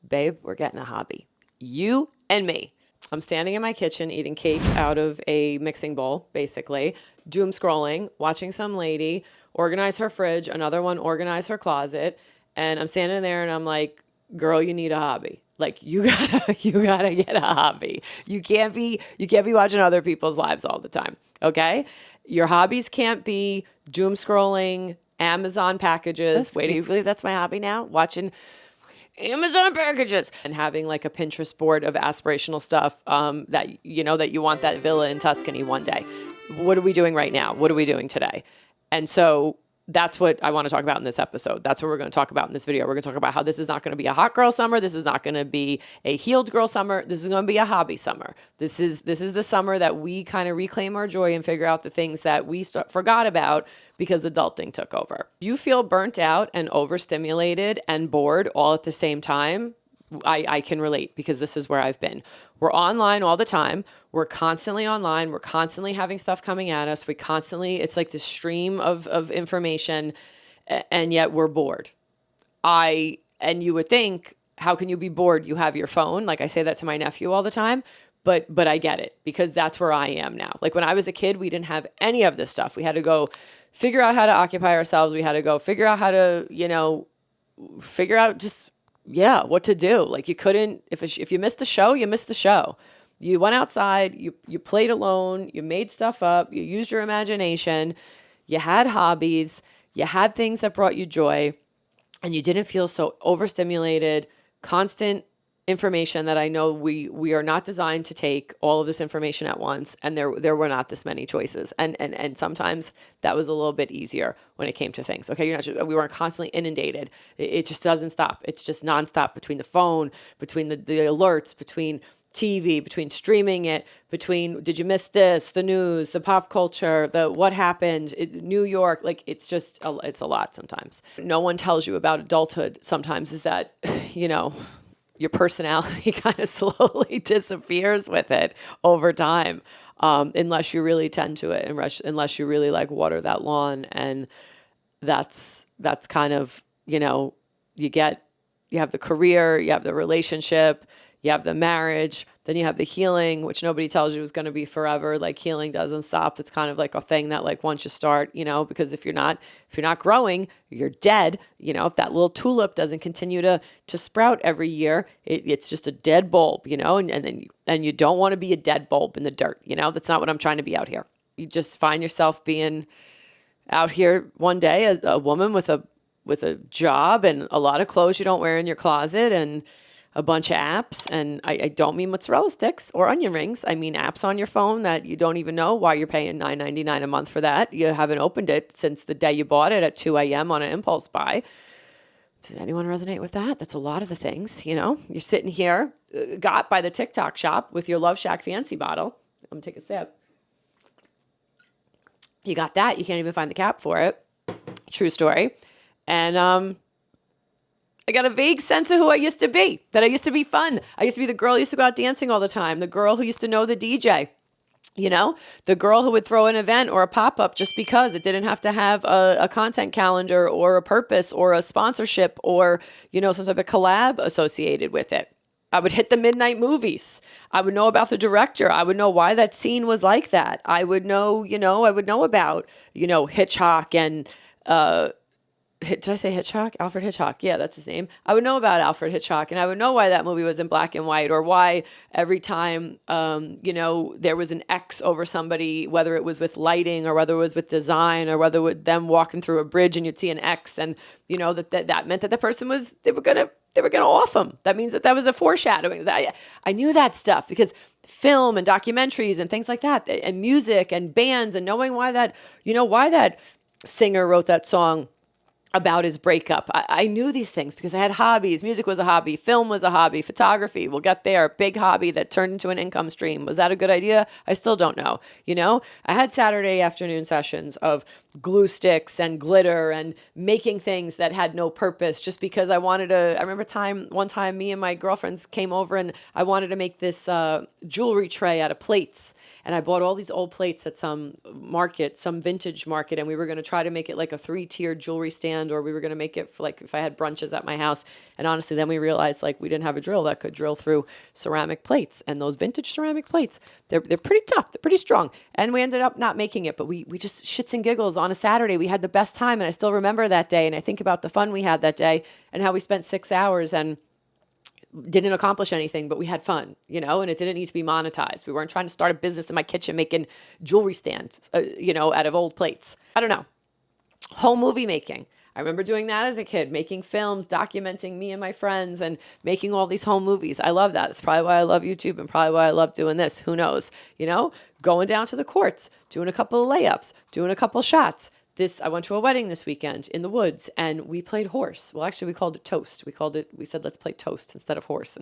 babe, we're getting a hobby. You and me. I'm standing in my kitchen eating cake out of a mixing bowl, basically, doom scrolling, watching some lady organize her fridge, another one organize her closet. And I'm standing there and I'm like, girl, you need a hobby. Like you gotta get a hobby. You can't be watching other people's lives all the time. Okay? Your hobbies can't be doom scrolling, Amazon packages. Wait, do you believe that's my hobby now? Watching Amazon packages and having like a Pinterest board of aspirational stuff that you want that villa in Tuscany one day. What are we doing right now? What are we doing today? And so that's what I want to talk about in this episode. That's what we're going to talk about in this video. We're going to talk about how this is not going to be a hot girl summer. This is not going to be a healed girl summer. This is going to be a hobby summer. This is the summer that we kind of reclaim our joy and figure out the things that we forgot about because adulting took over. You feel burnt out and overstimulated and bored all at the same time. I can relate because this is where I've been. We're online all the time. We're constantly online. We're constantly having stuff coming at us. It's like this stream of information, and yet we're bored. And you would think, how can you be bored? You have your phone. Like I say that to my nephew all the time, but I get it because that's where I am now. Like when I was a kid, we didn't have any of this stuff. We had to go figure out how to occupy ourselves. We had to go figure out how to, figure out just what to do. Like you couldn't, if you missed the show, you missed the show. You went outside, you played alone, you made stuff up, you used your imagination, you had hobbies, you had things that brought you joy, and you didn't feel so overstimulated, constant information that I know we are not designed to take all of this information at once, and there were not this many choices, and sometimes that was a little bit easier when it came to things. Okay, we weren't constantly inundated. It just doesn't stop. It's just nonstop between the phone, between the alerts, between TV, between streaming it, between did you miss this, the news, the pop culture, the what happened, New York, like it's a lot sometimes. No one tells you about adulthood sometimes is that, your personality kind of slowly disappears with it over time, unless you really tend to it, unless you really like water that lawn. And that's kind of, you have the career, you have the relationship, you have the marriage, then you have the healing, which nobody tells you is going to be forever. Like healing doesn't stop. It's kind of like a thing that like once you start, because if you're not growing, you're dead. If that little tulip doesn't continue to sprout every year, it's just a dead bulb, and you don't want to be a dead bulb in the dirt. That's not what I'm trying to be out here. You just find yourself being out here one day as a woman with a job and a lot of clothes you don't wear in your closet and a bunch of apps. And I don't mean mozzarella sticks or onion rings. I mean apps on your phone that you don't even know why you're paying $9.99 a month for that. You haven't opened it since the day you bought it at 2 a.m. on an impulse buy. Does anyone resonate with that? That's a lot of the things, You're sitting here, got by the TikTok shop with your Love Shack fancy bottle. I'm going to take a sip. You got that. You can't even find the cap for it. True story. And I got a vague sense of who I used to be, that I used to be fun. I used to be the girl who used to go out dancing all the time, the girl who used to know the DJ, the girl who would throw an event or a pop-up just because it didn't have to have a content calendar or a purpose or a sponsorship or, some type of collab associated with it. I would hit the midnight movies. I would know about the director. I would know why that scene was like that. I would know, about, Hitchcock and, did I say Hitchcock? Alfred Hitchcock. Yeah, that's his name. I would know about Alfred Hitchcock, and I would know why that movie was in black and white, or why every time, there was an X over somebody, whether it was with lighting or whether it was with design or whether with them walking through a bridge and you'd see an X, and that meant that the person they were gonna off them. That means that was a foreshadowing. I knew that stuff because film and documentaries and things like that, and music and bands, and knowing why that singer wrote that song about his breakup. I knew these things because I had hobbies. Music was a hobby. Film was a hobby. Photography, we'll get there. Big hobby that turned into an income stream. Was that a good idea? I still don't know. I had Saturday afternoon sessions of glue sticks and glitter and making things that had no purpose just because I wanted to. I remember one time me and my girlfriends came over and I wanted to make this jewelry tray out of plates. And I bought all these old plates at some vintage market, and we were going to try to make it like a 3-tiered jewelry stand stand, or we were going to make it for, like, if I had brunches at my house. And honestly, then we realized like we didn't have a drill that could drill through ceramic plates, and those vintage ceramic plates, they're pretty tough. They're pretty strong. And we ended up not making it, but we just shits and giggles on a Saturday. We had the best time. And I still remember that day. And I think about the fun we had that day and how we spent 6 hours and didn't accomplish anything, but we had fun, and it didn't need to be monetized. We weren't trying to start a business in my kitchen making jewelry stands, out of old plates. I don't know. Home movie making. I remember doing that as a kid, making films, documenting me and my friends, and making all these home movies. I love that. That's probably why I love YouTube, and probably why I love doing this. Who knows? Going down to the courts, doing a couple of layups, doing a couple shots. I went to a wedding this weekend in the woods, and we played horse. Well, actually, we called it toast. We said, let's play toast instead of horse.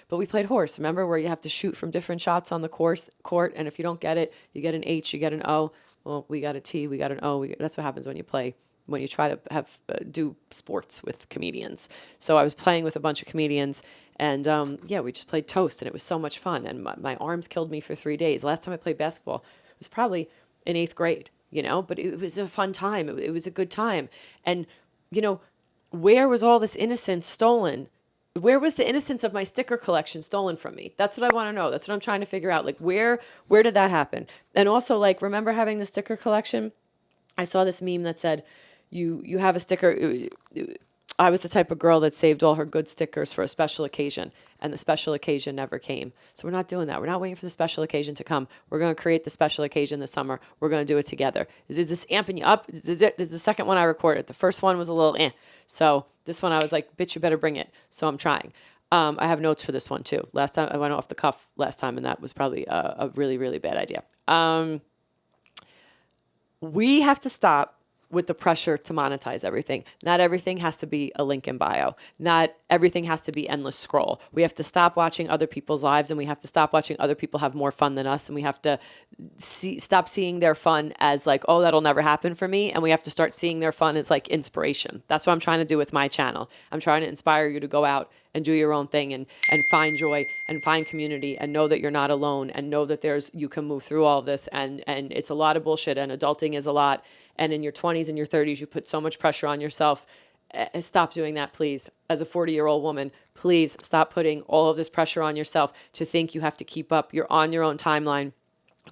But we played horse. Remember, where you have to shoot from different shots on the court, and if you don't get it, you get an H, you get an O. Well, we got a T, we got an O. That's what happens when you try to do sports with comedians. So I was playing with a bunch of comedians, and we just played toast, and it was so much fun. And my arms killed me for 3 days. Last time I played basketball was probably in 8th grade. But it was a fun time. It was a good time. And, where was all this innocence stolen? Where was the innocence of my sticker collection stolen from me? That's what I want to know. That's what I'm trying to figure out. Like, where did that happen? And also, like, remember having the sticker collection? I saw this meme that said, you have a sticker. I was the type of girl that saved all her good stickers for a special occasion, and the special occasion never came. So we're not doing that. We're not waiting for the special occasion to come. We're going to create the special occasion this summer. We're going to do it together. Is this amping you up? This is the second one I recorded. The first one was a little So this one I was like, bitch, you better bring it. So I'm trying. I have notes for this one too. Last time I went off the cuff last time, and that was probably a really, really bad idea. We have to stop with the pressure to monetize everything. Not everything has to be a link in bio. Not everything has to be endless scroll. We have to stop watching other people's lives, and we have to stop watching other people have more fun than us. And we have to stop seeing their fun as like, oh, that'll never happen for me. And we have to start seeing their fun as like inspiration. That's what I'm trying to do with my channel. I'm trying to inspire you to go out and do your own thing and find joy and find community, and know that you're not alone, and know that you can move through all this. And it's a lot of bullshit, and adulting is a lot. And in your 20s and your 30s, you put so much pressure on yourself. Stop doing that, please. As a 40-year-old woman, please stop putting all of this pressure on yourself to think you have to keep up. You're on your own timeline.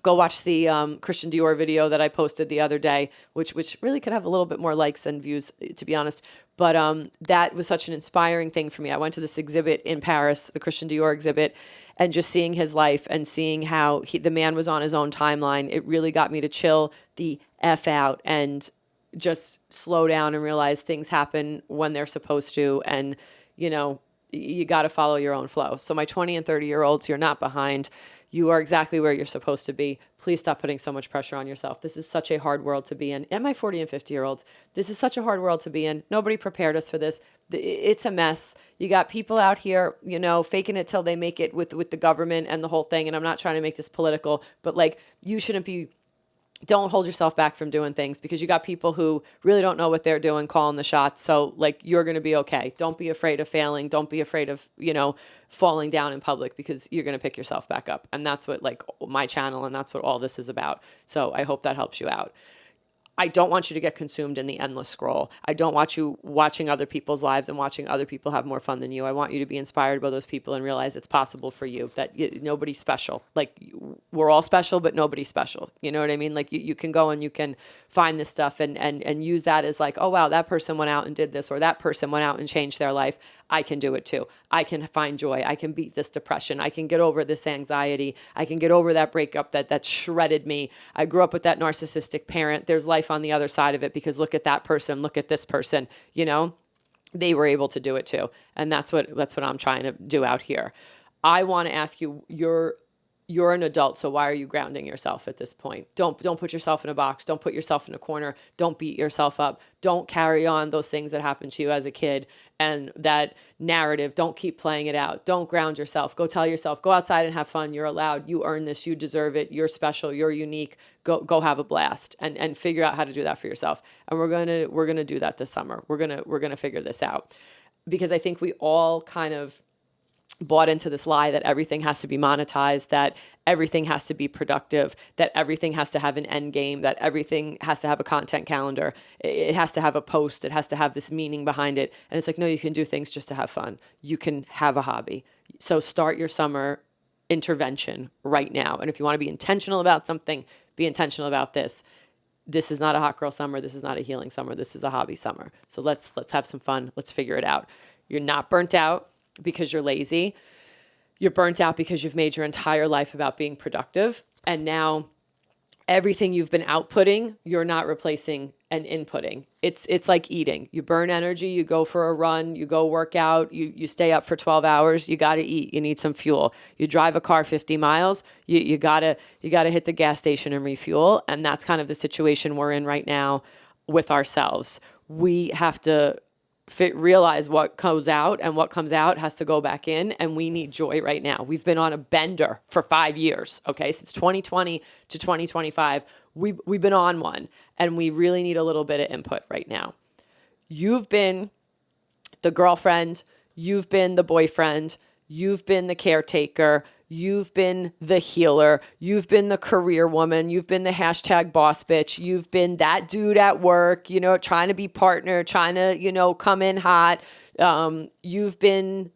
Go watch the Christian Dior video that I posted the other day, which really could have a little bit more likes and views, to be honest. But that was such an inspiring thing for me. I went to this exhibit in Paris, the Christian Dior exhibit, and just seeing his life and seeing how the man was on his own timeline, it really got me to chill the F out and just slow down and realize things happen when they're supposed to. And, you got to follow your own flow. So my 20 and 30-year-olds, you're not behind. You are exactly where you're supposed to be. Please stop putting so much pressure on yourself. This is such a hard world to be in. And my 40 and 50-year-olds, this is such a hard world to be in. Nobody prepared us for this. It's a mess. You got people out here, faking it till they make it with the government and the whole thing. And I'm not trying to make this political, but like, don't hold yourself back from doing things, because you got people who really don't know what they're doing, calling the shots. So like, you're going to be okay. Don't be afraid of failing. Don't be afraid of, falling down in public, because you're going to pick yourself back up. And that's what like my channel, and that's what all this is about. So I hope that helps you out. I don't want you to get consumed in the endless scroll. I don't want you watching other people's lives and watching other people have more fun than you. I want you to be inspired by those people and realize it's possible for you, that nobody's special. Like, we're all special, but nobody's special. You know what I mean? Like, you can go and you can find this stuff and use that as like, oh, wow, that person went out and did this, or that person went out and changed their life. I can do it too. I can find joy. I can beat this depression. I can get over this anxiety. I can get over that breakup that shredded me. I grew up with that narcissistic parent. There's life on the other side of it, because look at that person. Look at this person. They were able to do it too. And that's what I'm trying to do out here. I want to ask you, you're an adult, so why are you grounding yourself at this point? Don't put yourself in a box. Don't put yourself in a corner. Don't beat yourself up. Don't carry on those things that happened to you as a kid and that narrative. Don't keep playing it out. Don't ground yourself. Go tell yourself, go outside and have fun. You're allowed. You earn this. You deserve it. You're special. You're unique. Go have a blast and figure out how to do that for yourself. And we're gonna do that this summer. We're gonna figure this out, because I think we all kind of bought into this lie that everything has to be monetized, that everything has to be productive, that everything has to have an end game, that everything has to have a content calendar. It has to have a post. It has to have this meaning behind it. And it's like, no, you can do things just to have fun. You can have a hobby. So start your summer intervention right now. And if you want to be intentional about something, be intentional about this. This is not a hot girl summer. This is not a healing summer. This is a hobby summer. So let's have some fun. Let's figure it out. You're not burnt out because you're lazy. You're burnt out because you've made your entire life about being productive. And now everything you've been outputting, you're not replacing and inputting. It's like eating. You burn energy, you go for a run, you go work out, you stay up for 12 hours, you got to eat, you need some fuel. You drive a car 50 miles, you got to hit the gas station and refuel. And that's kind of the situation we're in right now with ourselves. We have to realize what goes out, and what comes out has to go back in, and we need joy right now. We've been on a bender for 5 years, okay? Since 2020 to 2025, we've been on one, and we really need a little bit of input right now. You've been the girlfriend, you've been the boyfriend, you've been the caretaker, you've been the healer, you've been the career woman, you've been the hashtag boss bitch, you've been that dude at work, trying to be partner, trying to, come in hot. You've been,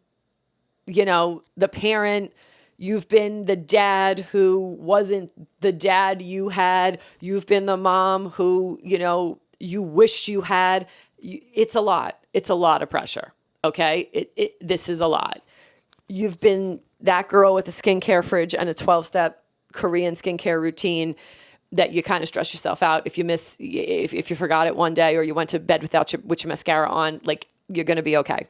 the parent, you've been the dad who wasn't the dad you had, you've been the mom who, you wished you had. It's a lot. It's a lot of pressure. Okay. This is a lot. You've been that girl with a skincare fridge and a 12-step Korean skincare routine that you kind of stress yourself out if you forgot it one day, or you went to bed with your mascara on. Like, you're going to be okay.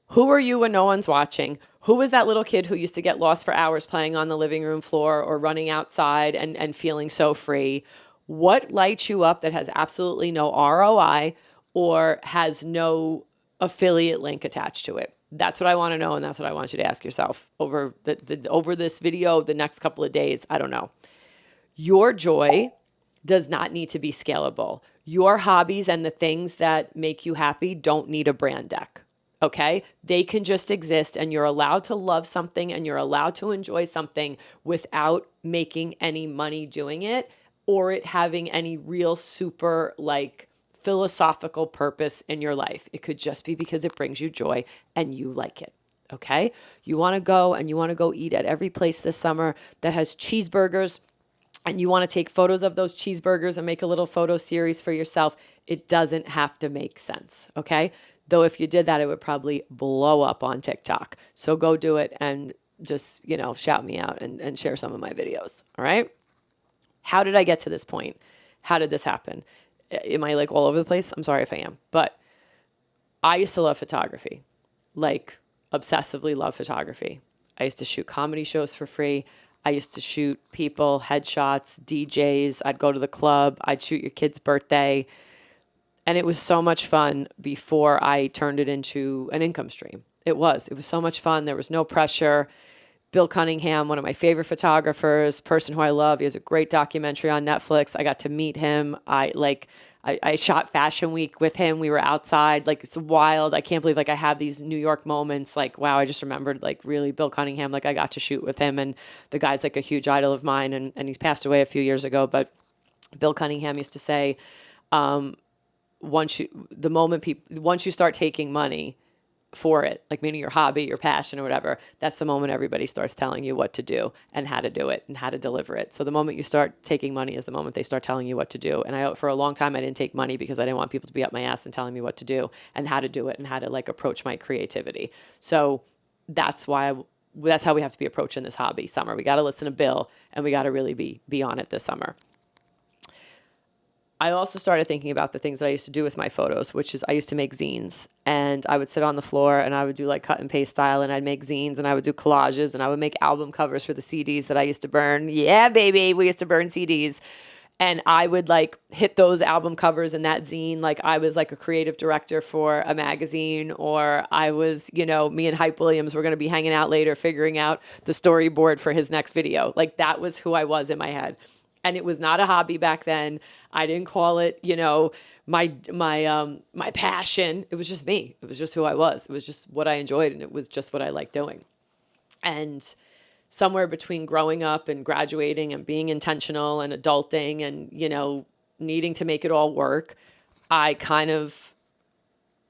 Who are you when no one's watching? Who was that little kid who used to get lost for hours playing on the living room floor or running outside and feeling so free? What lights you up that has absolutely no ROI or has no affiliate link attached to it? That's what I want to know, and that's what I want you to ask yourself over this video, the next couple of days. I don't know. Your joy does not need to be scalable. Your hobbies and the things that make you happy don't need a brand deck, okay? They can just exist, and you're allowed to love something, and you're allowed to enjoy something without making any money doing it, or it having any real super philosophical purpose in your life. It could just be because it brings you joy and you like it. Okay? You want to go eat at every place this summer that has cheeseburgers, and you want to take photos of those cheeseburgers and make a little photo series for yourself. It doesn't have to make sense. Okay? Though if you did that, it would probably blow up on TikTok. So go do it and just, shout me out and share some of my videos. All right? How did I get to this point? How did this happen? Am I all over the place? I'm sorry if I am. But I used to love photography, obsessively love photography. I used to shoot comedy shows for free. I used to shoot people, headshots, DJs. I'd go to the club. I'd shoot your kid's birthday. And it was so much fun before I turned it into an income stream. It was so much fun. There was no pressure. Bill Cunningham, one of my favorite photographers, person who I love. He has a great documentary on Netflix. I got to meet him. I shot Fashion Week with him. We were outside. It's wild. I can't believe I have these New York moments. Wow, I just remembered really Bill Cunningham. I got to shoot with him, and the guy's a huge idol of mine, and he's passed away a few years ago. But Bill Cunningham used to say, once you start taking money for it, meaning your hobby, your passion or whatever, that's the moment everybody starts telling you what to do and how to do it and how to deliver it. So the moment you start taking money is the moment they start telling you what to do. And for a long time, I didn't take money because I didn't want people to be up my ass and telling me what to do and how to do it and how to approach my creativity. So that's how we have to be approaching this hobby summer. We got to listen to Bill, and we got to really be on it this summer. I also started thinking about the things that I used to do with my photos, which is I used to make zines, and I would sit on the floor and I would do cut and paste style, and I'd make zines, and I would do collages, and I would make album covers for the CDs that I used to burn. Yeah, baby. We used to burn CDs, and I would hit those album covers in that zine. I was a creative director for a magazine, or I was, me and Hype Williams were going to be hanging out later, figuring out the storyboard for his next video. That was who I was in my head. And it was not a hobby back then. I didn't call it, my passion. It was just me. It was just who I was. It was just what I enjoyed, and it was just what I liked doing. And somewhere between growing up and graduating and being intentional and adulting and, needing to make it all work, I kind of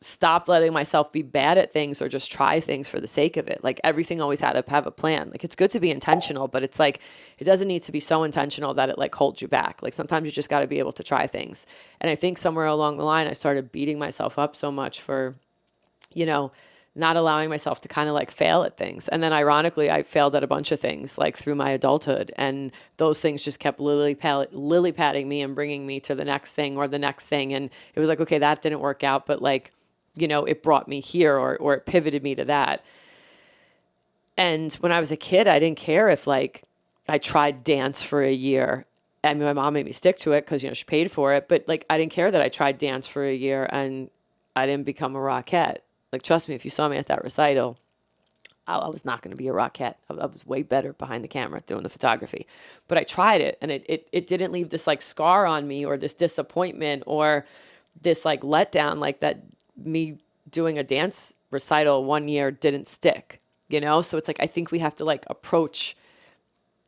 stopped letting myself be bad at things or just try things for the sake of it. Like everything always had to have a plan. Like it's good to be intentional, but it's like, it doesn't need to be so intentional that it like holds you back. Like sometimes you just got to be able to try things. And I think somewhere along the line, I started beating myself up so much for, not allowing myself to kind of like fail at things. And then ironically, I failed at a bunch of things like through my adulthood. And those things just kept lily padding me and bringing me to the next thing or the next thing. And it was like, okay, that didn't work out, but like, it brought me here or it pivoted me to that. And when I was a kid, I didn't care if like I tried dance for a year. I mean, my mom made me stick to it because, she paid for it. But like, I didn't care that I tried dance for a year and I didn't become a rockette. Like, trust me, if you saw me at that recital, I was not going to be a rockette. I was way better behind the camera doing the photography. But I tried it, and it didn't leave this, like, scar on me or this disappointment or this, like, letdown, like that me doing a dance recital one year didn't stick, So it's like I think we have to, like, approach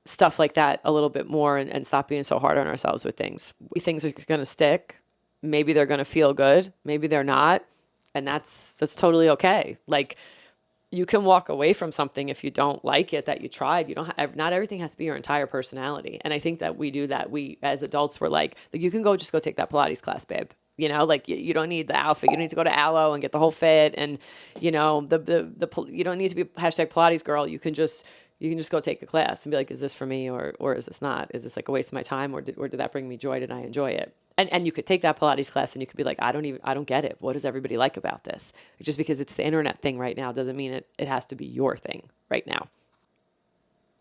stuff like that a little bit more and stop being so hard on ourselves with things. Things are going to stick. Maybe they're going to feel good. Maybe they're not. And that's totally okay. Like you can walk away from something if you don't like it that you tried. You don't not everything has to be your entire personality. And I think that we do that. We as adults, we're like you can just go take that Pilates class, babe. Like you don't need the outfit. You don't need to go to Alo and get the whole fit. And you don't need to be #Pilates girl. You can just go take a class and be like, is this for me or is this not? Is this like a waste of my time or did that bring me joy? Did I enjoy it? And you could take that Pilates class and you could be like, I don't get it. What does everybody like about this? Just because it's the internet thing right now doesn't mean it has to be your thing right now.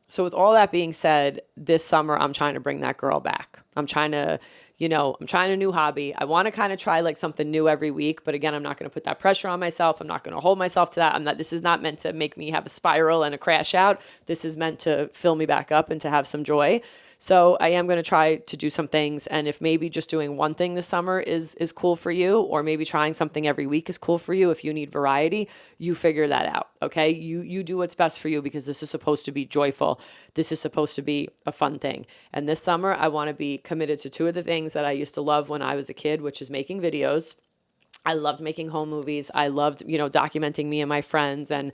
So with all that being said, this summer, I'm trying to bring that girl back. I'm trying a new hobby. I want to kind of try like something new every week. But again, I'm not going to put that pressure on myself. I'm not going to hold myself to that. This is not meant to make me have a spiral and a crash out. This is meant to fill me back up and to have some joy. So I am going to try to do some things. And if maybe just doing one thing this summer is cool for you, or maybe trying something every week is cool for you, if you need variety, you figure that out. Okay. You do what's best for you because this is supposed to be joyful. This is supposed to be a fun thing. And this summer, I want to be committed to two of the things that I used to love when I was a kid, which is making videos. I loved making home movies. I loved, documenting me and my friends. And,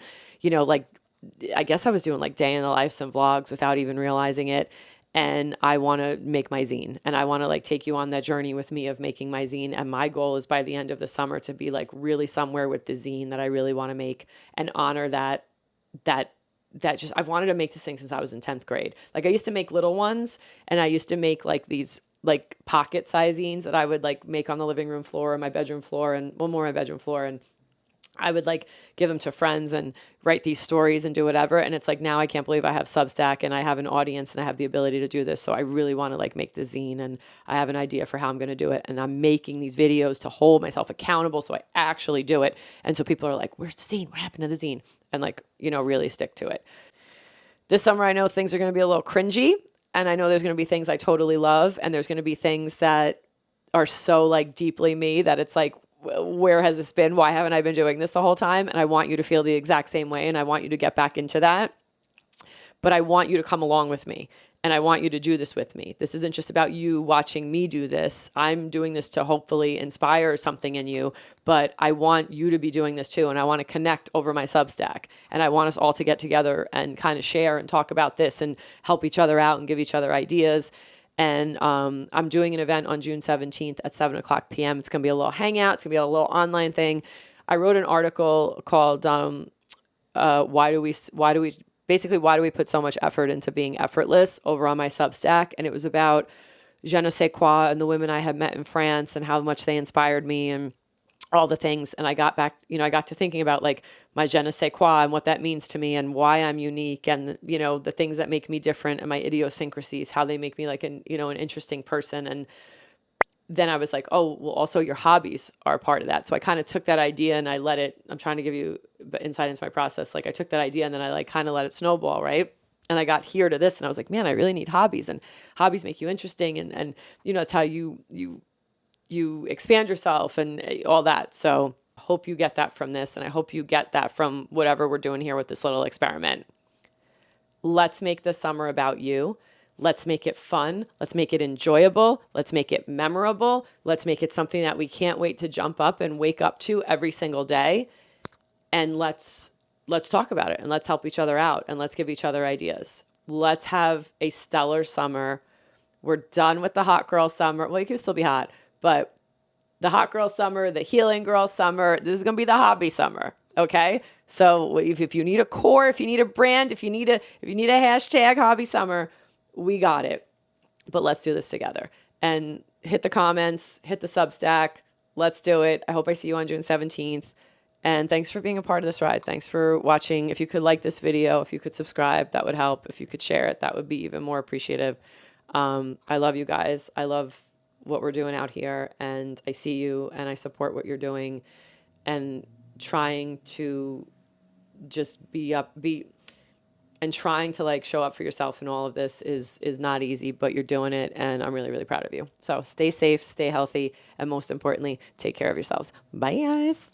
I guess I was doing like day in the life, some vlogs without even realizing it. And I want to make my zine and I want to like take you on that journey with me of making my zine. And my goal is by the end of the summer to be like really somewhere with the zine that I really want to make and honor that just, I've wanted to make this thing since I was in 10th grade. Like I used to make little ones and I used to make like these like pocket size zines that I would like make on the living room floor or my bedroom floor and more my bedroom floor. And I would like give them to friends and write these stories and do whatever. And it's like, now I can't believe I have Substack and I have an audience and I have the ability to do this. So I really want to like make the zine and I have an idea for how I'm going to do it. And I'm making these videos to hold myself accountable. So I actually do it. And so people are like, where's the zine? What happened to the zine? And like, really stick to it. This summer, I know things are going to be a little cringy and I know there's going to be things I totally love. And there's going to be things that are so like deeply me that it's like, where has this been? Why haven't I been doing this the whole time? And I want you to feel the exact same way. And I want you to get back into that. But I want you to come along with me. And I want you to do this with me. This isn't just about you watching me do this. I'm doing this to hopefully inspire something in you. But I want you to be doing this too. And I want to connect over my Substack. And I want us all to get together and kind of share and talk about this and help each other out and give each other ideas. And I'm doing an event on June 17th at 7:00 p.m. It's going to be a little hangout. It's going to be a little online thing. I wrote an article called why do we put so much effort into being effortless over on my Substack. And it was about je ne sais quoi and the women I had met in France and how much they inspired me and all the things. And I got back, I got to thinking about like my je ne sais quoi and what that means to me and why I'm unique and, the things that make me different and my idiosyncrasies, how they make me like an interesting person. And then I was like, oh, well, also your hobbies are a part of that. So I kind of took that idea and I'm trying to give you insight into my process. Like I took that idea and then I like kind of let it snowball. Right. And I got here to this and I was like, man, I really need hobbies and hobbies make you interesting. And it's how you expand yourself and all that. So I hope you get that from this. And I hope you get that from whatever we're doing here with this little experiment. let's make the summer about you. Let's make it fun. Let's make it enjoyable. Let's make it memorable. Let's make it something that we can't wait to jump up and wake up to every single day. And let's talk about it, and let's help each other out, and let's give each other ideas. Let's have a stellar summer. We're done with the hot girl summer. Well, you can still be hot, but the hot girl summer, the healing girl summer, this is going to be the hobby summer. Okay. So if you need a core, if you need a brand, if you need a hashtag hobby summer, we got it. But let's do this together, and hit the comments, hit the Substack. Let's do it. I hope I see you on June 17th. And thanks for being a part of this ride. Thanks for watching. If you could like this video, if you could subscribe, that would help. If you could share it, that would be even more appreciative. I love you guys. I love what we're doing out here, and I see you, and I support what you're doing, and trying to just and trying to like show up for yourself in all of this is not easy, but you're doing it, and I'm really, really proud of you. So stay safe, stay healthy, and most importantly, take care of yourselves. Bye, guys.